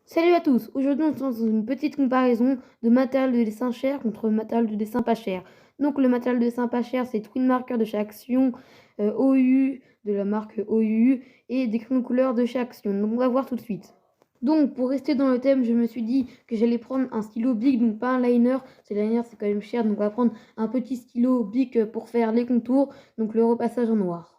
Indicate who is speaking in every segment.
Speaker 1: Salut à tous! Aujourd'hui, on se lance dans une petite comparaison de matériel de dessin cher contre matériel de dessin pas cher. Donc, le matériel de dessin pas cher, c'est Twin Marker de chez Action, OU de la marque OU et des crayons de couleur de chez Action. Donc, on va voir tout de suite. Donc, pour rester dans le thème, je me suis dit que j'allais prendre un stylo Bic, donc pas un liner. Ce liner, c'est quand même cher, donc on va prendre un petit stylo Bic pour faire les contours, donc le repassage en noir.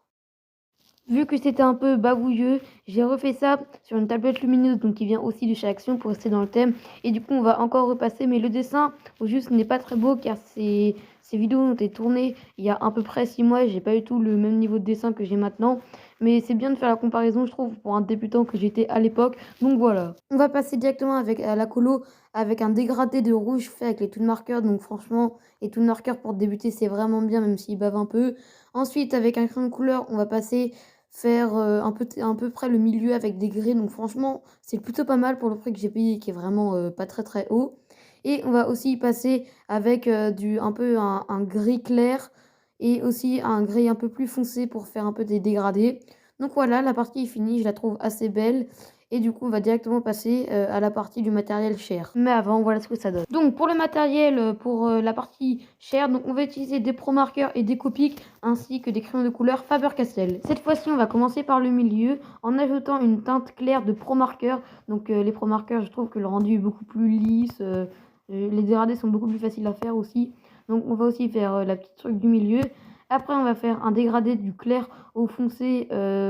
Speaker 1: Vu que c'était un peu bavouilleux, j'ai refait ça sur une tablette lumineuse donc qui vient aussi de chez Action pour rester dans le thème. Et du coup, on va encore repasser. Mais le dessin, au juste, n'est pas très beau car ces vidéos ont été tournées il y a à peu près 6 mois et j'ai pas du tout le même niveau de dessin que j'ai maintenant. Mais c'est bien de faire la comparaison, je trouve, pour un débutant que j'étais à l'époque. Donc voilà. On va passer directement à la colo avec un dégradé de rouge fait avec les Toon Markers. Donc franchement, les Toon Markers pour débuter, c'est vraiment bien, même s'ils bavent un peu. Ensuite, avec un crayon de couleur, on va passer faire un peu près le milieu avec des grès. Donc franchement, c'est plutôt pas mal pour le prix que j'ai payé qui est vraiment pas très très haut. Et on va aussi y passer avec un peu un gris clair et aussi un gris un peu plus foncé pour faire un peu des dégradés. Donc voilà, la partie est finie, je la trouve assez belle. Et du coup, on va directement passer à la partie du matériel cher. Mais avant, voilà ce que ça donne. Donc pour le matériel, pour la partie chère, donc on va utiliser des Pro Markers et des Copics ainsi que des crayons de couleur Faber-Castell. Cette fois-ci, on va commencer par le milieu en ajoutant une teinte claire de Pro Marker. Donc les Pro Markers, je trouve que le rendu est beaucoup plus lisse. Les dégradés sont beaucoup plus faciles à faire aussi. Donc on va aussi faire la petite truc du milieu. Après, on va faire un dégradé du clair au foncé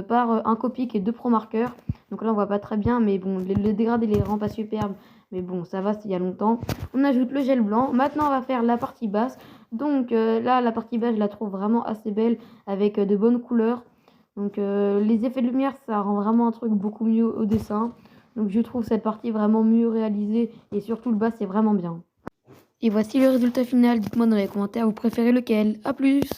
Speaker 1: par un Copic et deux Pro Markers. Donc là, on voit pas très bien, mais bon, le dégradé les rend pas superbes. Mais bon, ça va, c'est il y a longtemps. On ajoute le gel blanc. Maintenant, on va faire la partie basse. Donc là, la partie basse, je la trouve vraiment assez belle avec de bonnes couleurs. Donc les effets de lumière, ça rend vraiment un truc beaucoup mieux au dessin. Donc je trouve cette partie vraiment mieux réalisée et surtout le bas, c'est vraiment bien. Et voici le résultat final. Dites-moi dans les commentaires, vous préférez lequel. A plus!